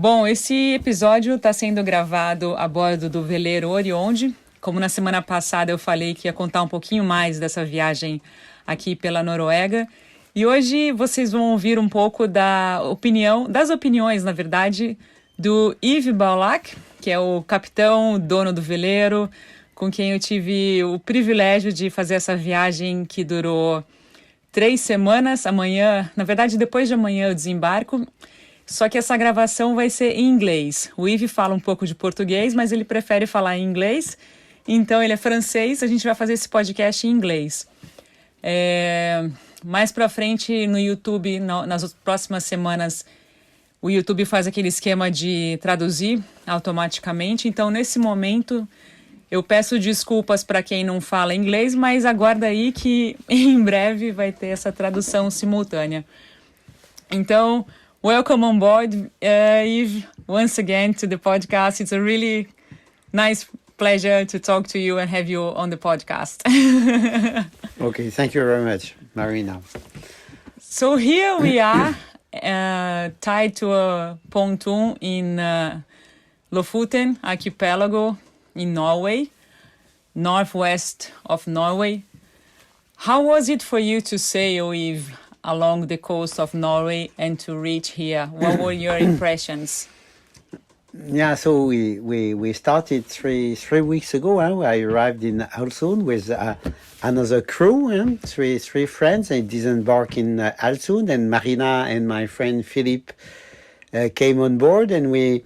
Bom, esse episódio está sendo gravado a bordo do veleiro Alesund. Como na semana passada eu falei que ia contar um pouquinho mais dessa viagem aqui pela Noruega. E hoje vocês vão ouvir um pouco das opiniões, na verdade, do Yves Baulac, que é o capitão, dono do veleiro, com quem eu tive o privilégio de fazer essa viagem que durou 3 semanas. Amanhã, na verdade, depois de amanhã eu desembarco. Só que essa gravação vai ser em inglês. O Yves fala um pouco de português, mas ele prefere falar em inglês. Então, ele é francês, a gente vai fazer esse podcast em inglês. Mais pra frente, no YouTube, nas próximas semanas, o YouTube faz aquele esquema de traduzir automaticamente. Então, nesse momento, eu peço desculpas para quem não fala inglês, mas aguarda aí que em breve vai ter essa tradução simultânea. Então, welcome on board, Yves, once again to the podcast. It's a really nice pleasure to talk to you and have you on the podcast. Okay, thank you very much, Marina. So here we are, tied to a pontoon in Lofoten archipelago in Norway, northwest of Norway. How was it for you to sail, Yves, along the coast of Norway and to reach here? What were your impressions? Yeah, so we started three weeks ago. I arrived in Alesund with another crew, three friends. I disembarked in Alesund, and Marina and my friend Philip came on board, and we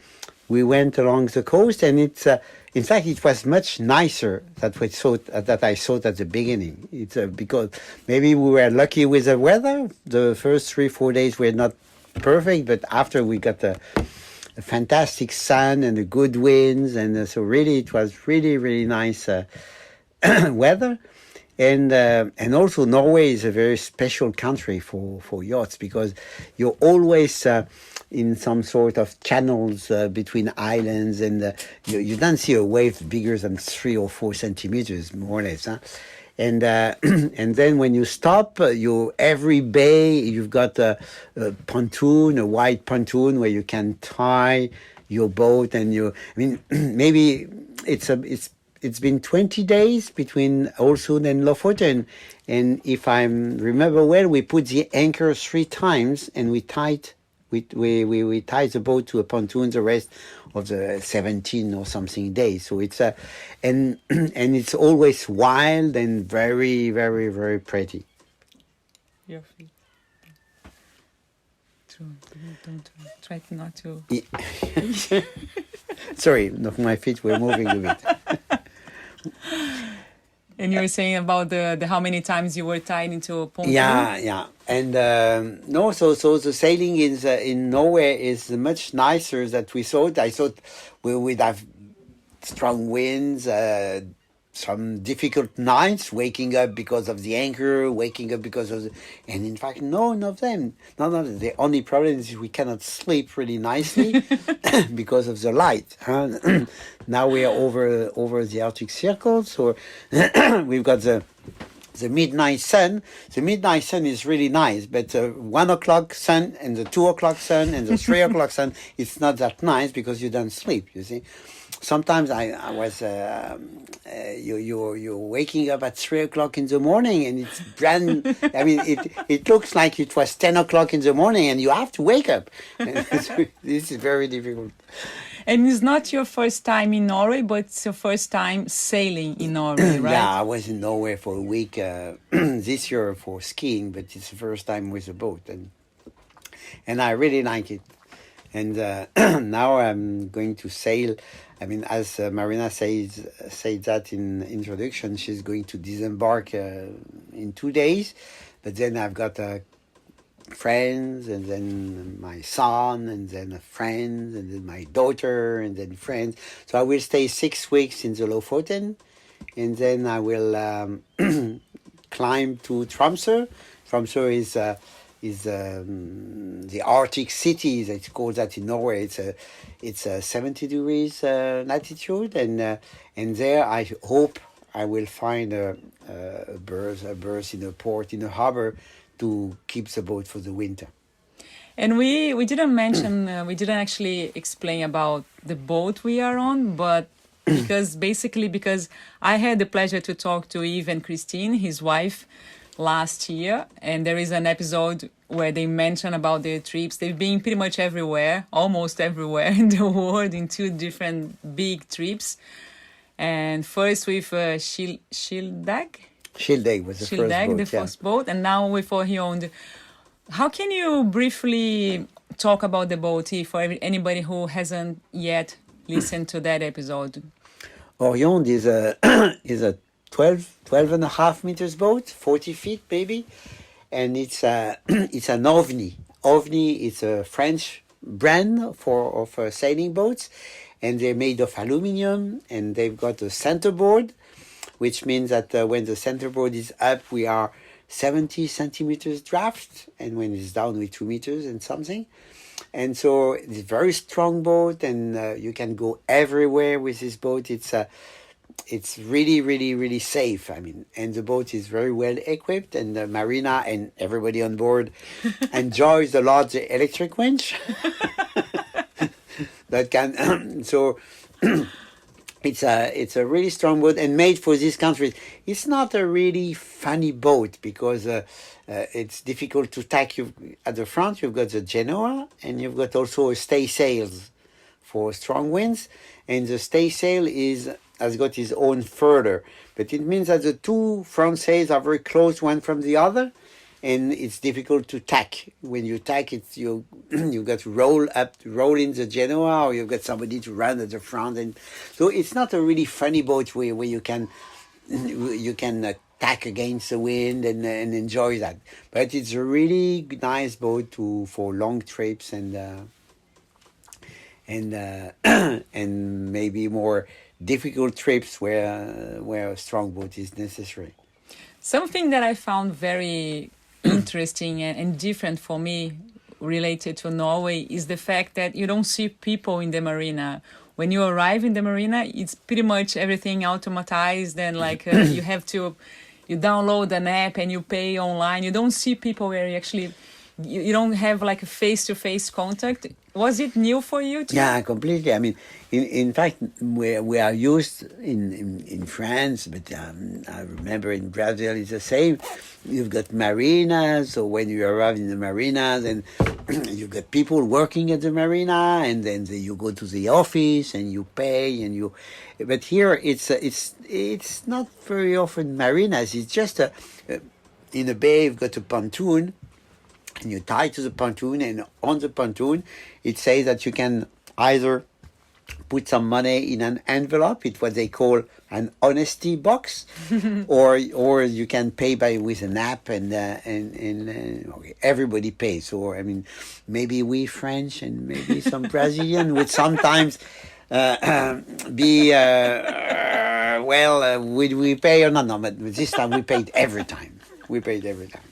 went along the coast. And it's in fact it was much nicer than I thought at the beginning. It's because maybe we were lucky with the weather. The first 3-4 days were not perfect, but after we got a fantastic sun and the good winds, and so really it was really nice weather. And also Norway is a very special country for yachts, because you're always in some sort of channels between islands, and you don't see a wave bigger than 3 or 4 centimeters, more or less. And and then when you stop, every bay you've got a pontoon, a wide pontoon where you can tie your boat, and maybe it's been 20 days between Alesund and Lofoten, and if I remember well, we put the anchor 3 times, and we tied the boat to a pontoon the rest of the 17 or something days. So it's and it's always wild and very pretty. Your feet. Don't try not to. Sorry, my feet were moving a bit. And you were saying about the how many times you were tied into a pontoon? Yeah. And so the sailing in Norway is much nicer than we thought. I thought we would have strong winds, some difficult nights, waking up because of the anchor, and in fact, none of them. The only problem is we cannot sleep really nicely because of the light. Now we are over the Arctic Circle, so we've got the midnight sun. The midnight sun is really nice, but the 1 o'clock sun and the 2 o'clock sun and the 3 o'clock sun, it's not that nice because you don't sleep, you see. Sometimes I was you're waking up at 3 o'clock in the morning, and it's it looks like it was 10 o'clock in the morning, and you have to wake up. This is very difficult. And it's not your first time in Norway, but it's your first time sailing in Norway, right? Yeah, I was in Norway for a week this year for skiing, but it's the first time with a boat, and I really like it. And now I'm going to sail. As Marina said that in introduction, she's going to disembark in 2 days. But then I've got friends, and then my son, and then friends, and then my daughter, and then friends. So I will stay 6 weeks in the Lofoten, and then I will climb to Tromsø. Tromsø is the Arctic city. It's called that in Norway. It's 70 degrees latitude, and there I hope I will find a berth in a port, in a harbor, to keep the boat for the winter. And we didn't mention, we didn't actually explain about the boat we are on, but because I had the pleasure to talk to Yves and Christine, his wife, last year, and there is an episode where they mention about their trips. They've been pretty much everywhere, almost everywhere in the world, in 2 different big trips. And first with Schildag. Schildag was the first boat, the first boat, and now with Orion. How can you briefly talk about the boat for anybody who hasn't yet listened to that episode? Orion is a is a 12 and a half meters boat, 40 feet maybe, and it's it's an OVNI. OVNI is a French brand of sailing boats, and they're made of aluminium, and they've got a centerboard, which means that when the centerboard is up, we are 70 centimeters draft, and when it's down, we're 2 meters and something. And so it's a very strong boat, and you can go everywhere with this boat. It's really, really, really safe. I mean, and the boat is very well equipped, and Marina and everybody on board enjoys a lot the electric winch that can. So it's a really strong boat and made for this country. It's not a really funny boat because it's difficult to tack. At the front, you've got the Genoa, and you've got also a staysails for strong winds, and the staysail has got its own furler, but it means that the 2 front sails are very close one from the other, and it's difficult to tack. When you tack, you've got to roll in the Genoa, or you've got somebody to run at the front, and so it's not a really funny boat where you can tack against the wind and enjoy that. But it's a really nice boat for long trips and maybe more difficult trips where a strong boat is necessary. Something that I found very interesting and different for me related to Norway is the fact that you don't see people in the marina. When you arrive in the marina, it's pretty much everything automatized, and like you download an app and you pay online. You don't see people where you don't have like a face-to-face contact. Was it new for you too? Yeah, completely. I mean, in fact, we are used in France, but I remember in Brazil it's the same. You've got marinas, so when you arrive in the marina, then you've got people working at the marina, and then you go to the office and you pay and you. But here it's not very often marinas. It's just in a bay you've got a pontoon. And you tie to the pontoon, and on the pontoon, it says that you can either put some money in an envelope, it's what they call an honesty box, or you can pay with an app, and okay, everybody pays. So I mean, maybe we French and maybe some Brazilian would sometimes be would we pay or not? No, but this time we paid every time. We paid every time.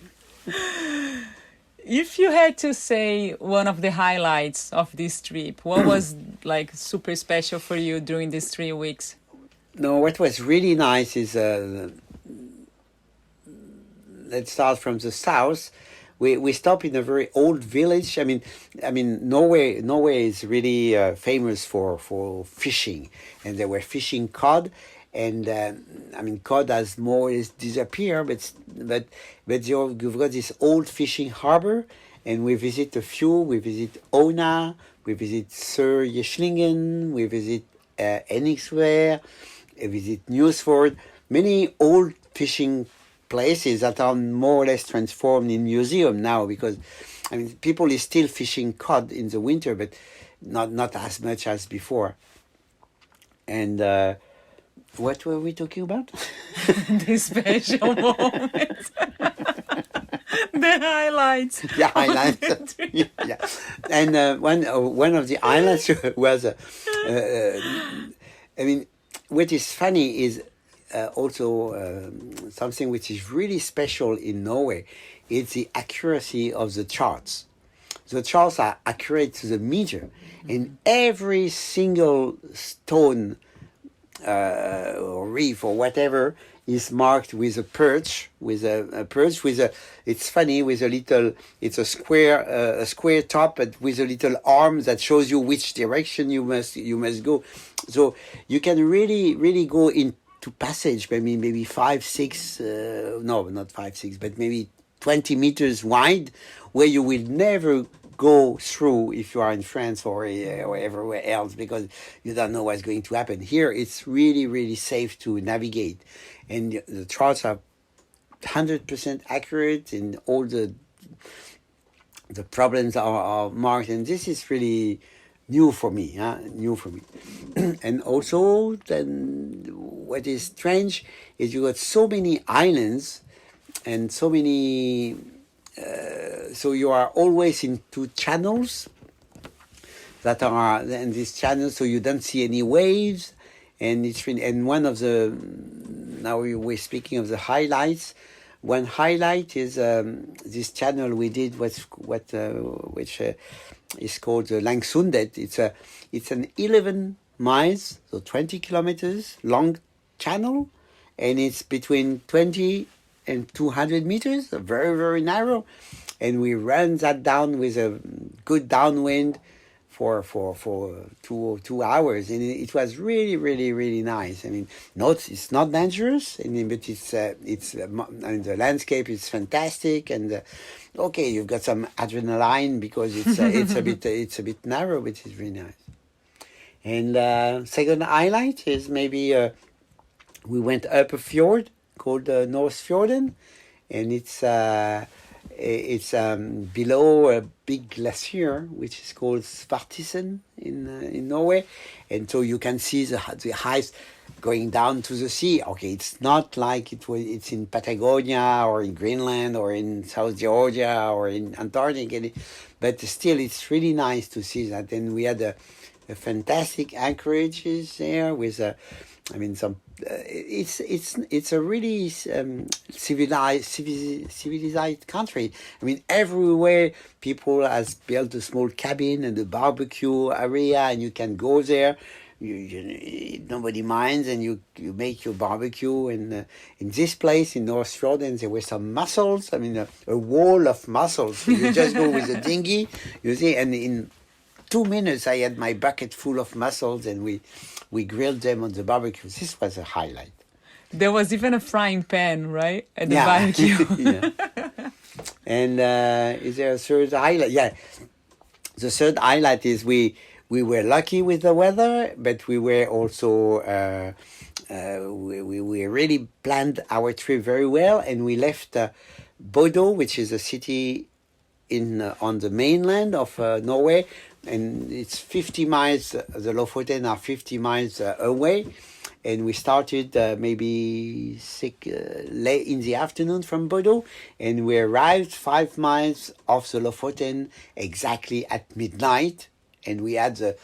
If you had to say one of the highlights of this trip, what was like super special for you during these 3 weeks? No, what was really nice is, let's start from the south. We stopped in a very old village. I mean, Norway is really famous for fishing, and they were fishing cod. And cod has more or less disappeared, but you've got this old fishing harbor, and we visit a few. We visit Ona, we visit Sir Jesslingen, we visit Enixware, we visit Newsford. Many old fishing places that are more or less transformed in museum now, because people is still fishing cod in the winter, but not as much as before. And what were we talking about? The special moments. The highlights. The highlights. Yeah. And one of the highlights was, what is funny is also something which is really special in Norway. It's the accuracy of the charts. The charts are accurate to the meter, and every single stone or reef or whatever is marked with a perch, it's funny, with a little, it's a square top, but with a little arm that shows you which direction you must go. So you can really go into passage, maybe 5, 6, no, not 5, 6, but maybe 20 meters wide, where you will never go through if you are in France or everywhere else, because you don't know what's going to happen. Here, it's really safe to navigate, and the charts are 100% accurate, and all the problems are marked, and this is really new for me. And also, then what is strange is you got so many islands and so many. So you are always in 2 channels that are in this channel, so you don't see any waves, and it's really, and one of the, now we're speaking of the highlights. One highlight is this channel we did, which is called the Alesund. It's an 11 miles, so 20 kilometers long channel, and it's between 20 and 200 meters, very narrow, and we ran that down with a good downwind for 2 hours, and it was really nice. I mean, it's not dangerous, but the landscape is fantastic, and okay, you've got some adrenaline because it's a bit narrow, but it's really nice. And second highlight is maybe we went up a fjord called Norway, and it's below a big glacier which is called Svartisen in Norway, and so you can see the ice going down to the sea. Okay, it's not like it's in Patagonia or in Greenland or in South Georgia or in Antarctica, but still it's really nice to see that. And we had a fantastic anchorages there with some. It's a really civilized country. I mean, everywhere people has built a small cabin and a barbecue area, and you can go there. Nobody minds, and you make your barbecue. And in this place in North Fjorden, there were some mussels. I mean, a wall of mussels. So you just go with a dinghy, you see, and in 2 minutes I had my bucket full of mussels, and we grilled them on the barbecue. This was a highlight. There was even a frying pan, right, at the barbecue. Yeah. And is there a third highlight? Yeah. The third highlight is we were lucky with the weather, but we were also we really planned our trip very well, and we left Bodo, which is a city on the mainland of Norway, and it's 50 miles. The Lofoten are 50 miles away, and we started maybe late in the afternoon from Bodo, and we arrived 5 miles off the Lofoten exactly at midnight, and we had the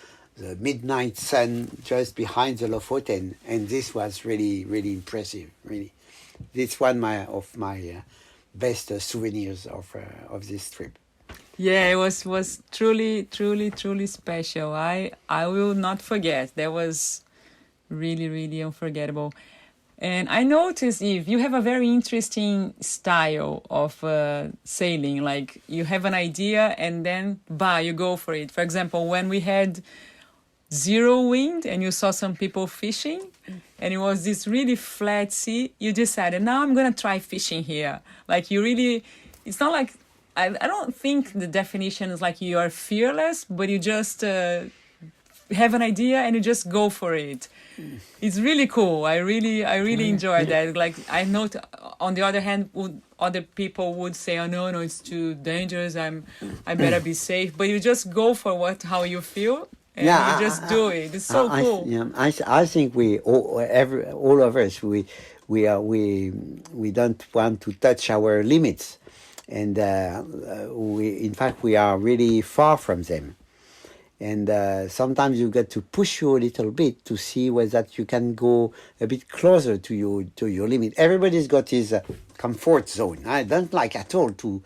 midnight sun just behind the Lofoten, and this was really impressive. Really, it's one of my best souvenirs of this trip. Yeah, it was truly special. I will not forget. That was really unforgettable. And I noticed, Yves, you have a very interesting style of sailing. Like, you have an idea and then, you go for it. For example, when we had 0 wind and you saw some people fishing and it was this really flat sea, you decided, now I'm going to try fishing here. Like, it's not like, I don't think the definition is like you are fearless, but you just have an idea and you just go for it. It's really cool. I really enjoy that. Like, I know, on the other hand, other people would say, oh no, it's too dangerous. I better be safe. But you just go for how you feel, and you just do it. It's so cool. I think all of us we don't want to touch our limits, and in fact we are really far from them. And sometimes you got to push you a little bit to see whether you can go a bit closer to your limit. Everybody's got his comfort zone. I don't like at all to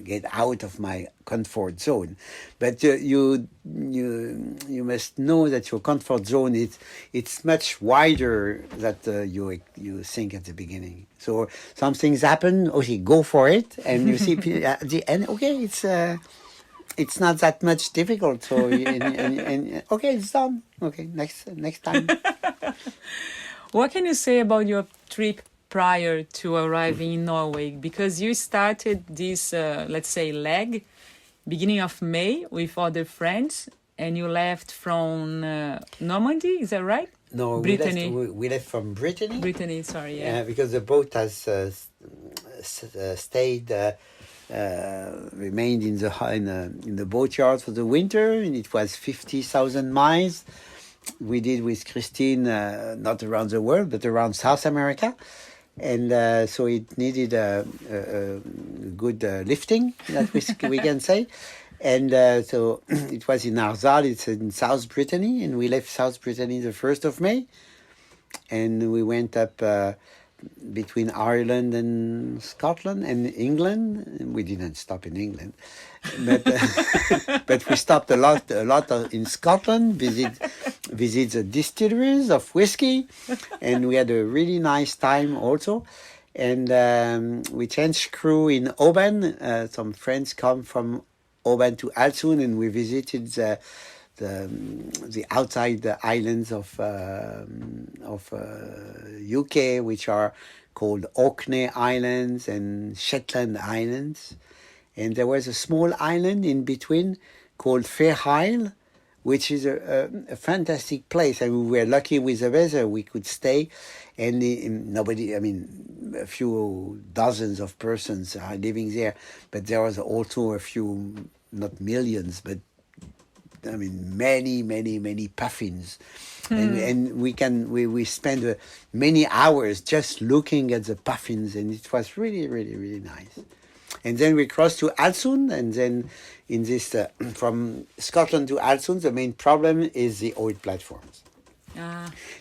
get out of my comfort zone. But you must know that your comfort zone it's much wider than you think at the beginning. So some things happen. Okay, go for it, and you see at the end. Okay, it's not that much difficult. So and okay, it's done. Okay, next time. What can you say about your trip prior to arriving in Norway? Because you started this, let's say, leg beginning of May with other friends, and you left from Normandy, is that right? No, Brittany. we left from Brittany. Brittany, sorry, yeah. Because the boat has remained in the boatyard for the winter, and it was 50,000 miles. We did with Christine, not around the world, but around South America. And so it needed a good lifting, that we can say. And so it was in Arzal, it's in South Brittany, and we left South Brittany the 1st of May. And we went up between Ireland and Scotland and England. We didn't stop in England, but but we stopped a lot in Scotland. Visit the distilleries of whiskey, and we had a really nice time also. And we changed crew in Oban. Some friends come from Oban to Alesund, and we visited the outside islands of UK, which are called Orkney Islands and Shetland Islands. And there was a small island in between called Fair Isle, which is a fantastic place. And we were lucky with the weather; we could stay, and nobody. I mean, a few dozens of persons are living there, but there was also a few, not millions, but I mean, many puffins, and we spent many hours just looking at the puffins, and it was really nice. And then we crossed to Alesund, and then in this from Scotland to Alesund, the main problem is the oil platforms.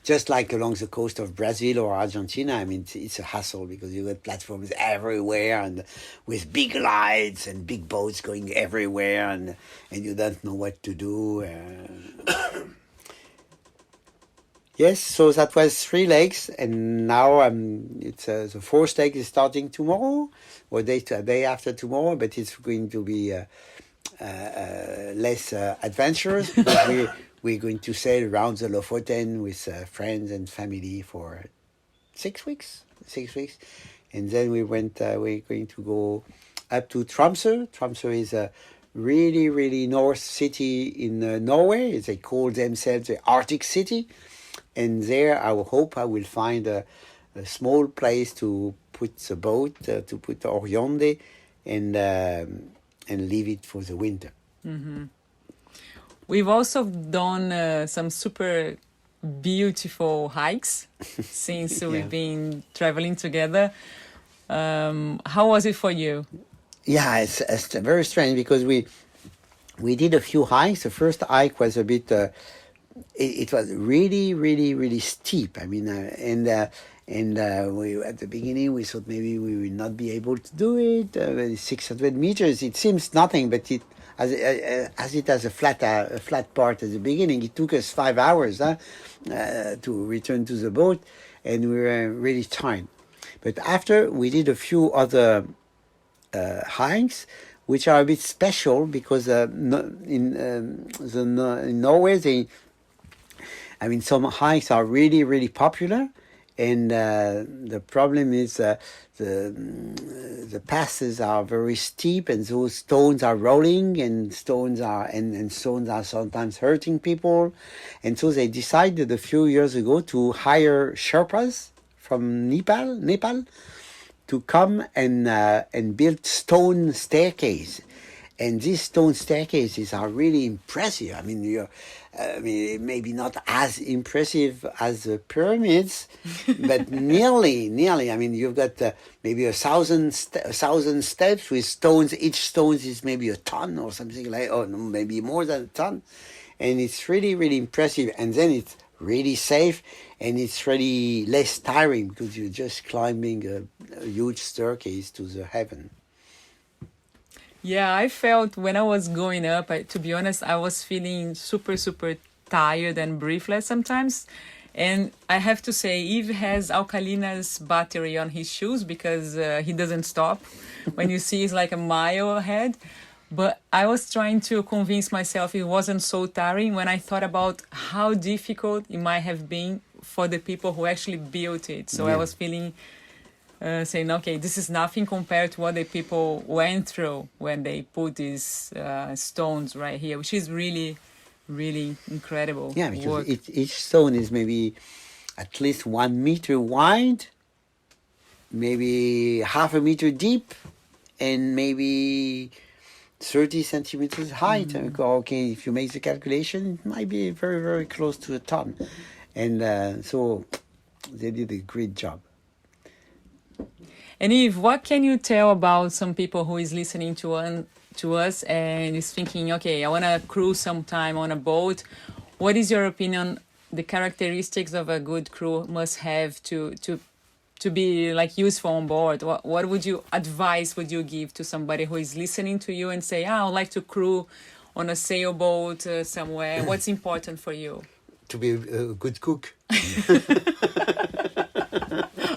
Just like along the coast of Brazil or Argentina, I mean, it's a hassle because you got platforms everywhere and with big lights and big boats going everywhere, and you don't know what to do. Yes, so that was 3 legs, and now it's the 4th leg is starting tomorrow, or day after tomorrow, but it's going to be less adventurous because we're going to sail around the Lofoten with friends and family for 6 weeks. And then we're going to go up to Tromsø. Tromsø is a really north city in Norway. They call themselves the Arctic city. And there I hope I will find a small place to put the boat, to put the Oriande, and leave it for the winter. Mm-hmm. We've also done some super beautiful hikes since we've been traveling together. How was it for you? Yeah, it's very strange because we did a few hikes. The first hike was a bit. It was really steep. I mean, and we at the beginning we thought maybe we will not be able to do it. 600 meters. It seems nothing, but as it has a flat part at the beginning, it took us 5 hours to return to the boat, and we were really tired. But after we did a few other hikes, which are a bit special because in Norway some hikes are really popular, and the problem is the passes are very steep, and those stones are rolling, and stones are sometimes hurting people, and so they decided a few years ago to hire Sherpas from Nepal to come and build stone staircase. And these stone staircases are really impressive. I mean, maybe not as impressive as the pyramids, but nearly. I mean, you've got maybe 1,000 steps with stones. Each stone is maybe a ton or something like, or maybe more than a ton. And it's really impressive. And then it's really safe, and it's really less tiring because you're just climbing a huge staircase to the heaven. Yeah, I felt when I was going up, to be honest, I was feeling super, super tired and breathless sometimes. And I have to say, Yves has Alcalina's battery on his shoes because he doesn't stop. When you see, it's like a mile ahead. But I was trying to convince myself it wasn't so tiring when I thought about how difficult it might have been for the people who actually built it. So I was feeling, saying, okay, this is nothing compared to what the people went through when they put these stones right here, which is really, really incredible. Yeah, because work. each stone is maybe at least 1 meter wide, maybe half a meter deep, and maybe 30 centimeters height. Okay, if you make the calculation, it might be very, very close to a ton. And so they did a great job. And Yves, what can you tell about some people who is listening to us and is thinking, okay, I want to cruise sometime on a boat. What is your opinion, the characteristics of a good crew must have to be like useful on board? What would you give to somebody who is listening to you and say, I would like to crew on a sailboat somewhere? What's important for you? To be a good cook.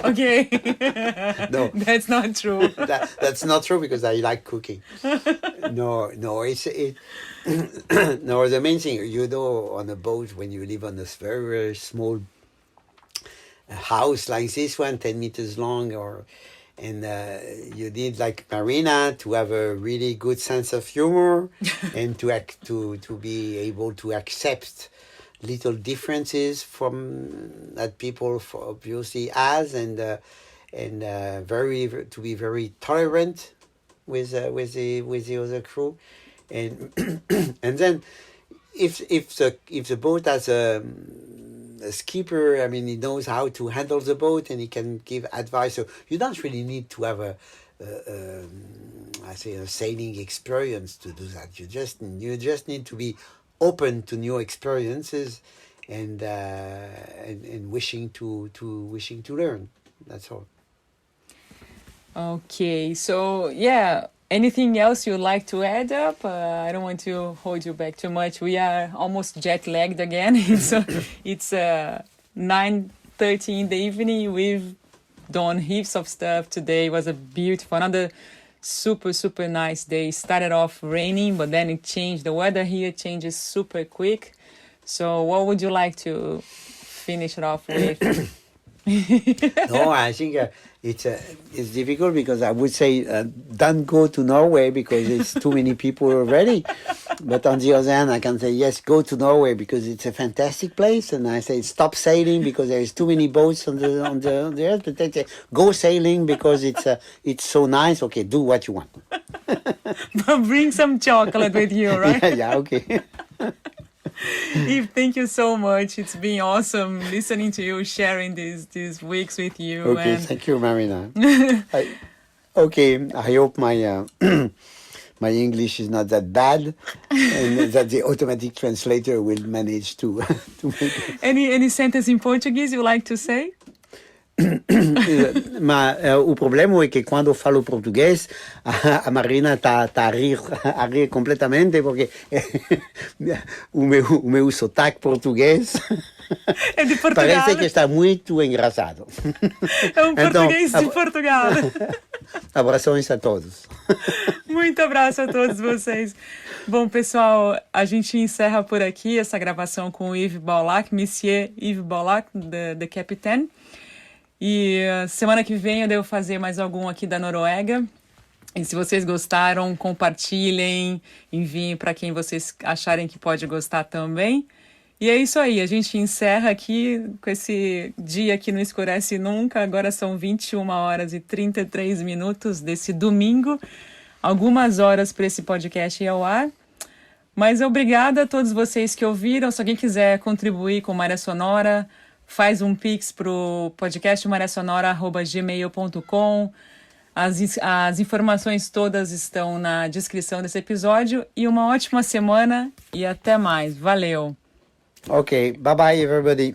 Okay. No, that's not true. That's not true because I like cooking. No, it's no. The main thing, on a boat when you live on this very, very small house like this one, 10 meters long, and you need like Marina to have a really good sense of humor and to be able to accept little differences from that people obviously has, and to be very tolerant with the other crew, and and then if the boat has a skipper, I mean, he knows how to handle the boat and he can give advice. So you don't really need to have a sailing experience to do that. You just need to be open to new experiences and wishing to learn. That's all. Okay, so yeah, anything else you'd like to add up? I don't want to hold you back too much. We are almost jet lagged again. It's 9:30 in the evening. We've done heaps of stuff today. It was a beautiful, another super, super nice day. Started off raining, but then it changed. The weather here changes super quick. So what would you like to finish it off with? No, I think it's difficult because I would say don't go to Norway because it's too many people already. But on the other hand, I can say yes, go to Norway because it's a fantastic place. And I say stop sailing because there is too many boats on the earth. But they say go sailing because it's so nice. Okay, do what you want. But bring some chocolate with you, right? Yeah, okay. Yves, thank you so much. It's been awesome listening to you, sharing these weeks with you. Okay, and thank you, Marina. I hope my my English is not that bad, and that the automatic translator will manage to make it. Any sentence in Portuguese you like to say? Mas o problema é que quando eu falo português, a Marina está a rir completamente porque o meu sotaque português É de Portugal. parece que está muito engraçado. É um português de Portugal. Abrações a todos. Muito abraço a todos vocês. Bom, pessoal, a gente encerra por aqui essa gravação com o Yves Baulac, Monsieur Yves Baulac, the Captain. E semana que vem eu devo fazer mais algum aqui da Noruega. E se vocês gostaram, compartilhem, enviem para quem vocês acharem que pode gostar também. E é isso aí, a gente encerra aqui com esse dia que não escurece nunca. Agora são 21h33 desse domingo. Algumas horas para esse podcast ir ao ar. Mas obrigada a todos vocês que ouviram. Se alguém quiser contribuir com Maré Sonora, faz um pix para o podcast maresonora@gmail.com. As informações todas estão na descrição desse episódio. E uma ótima semana e até mais. Valeu! Okay, bye-bye, everybody.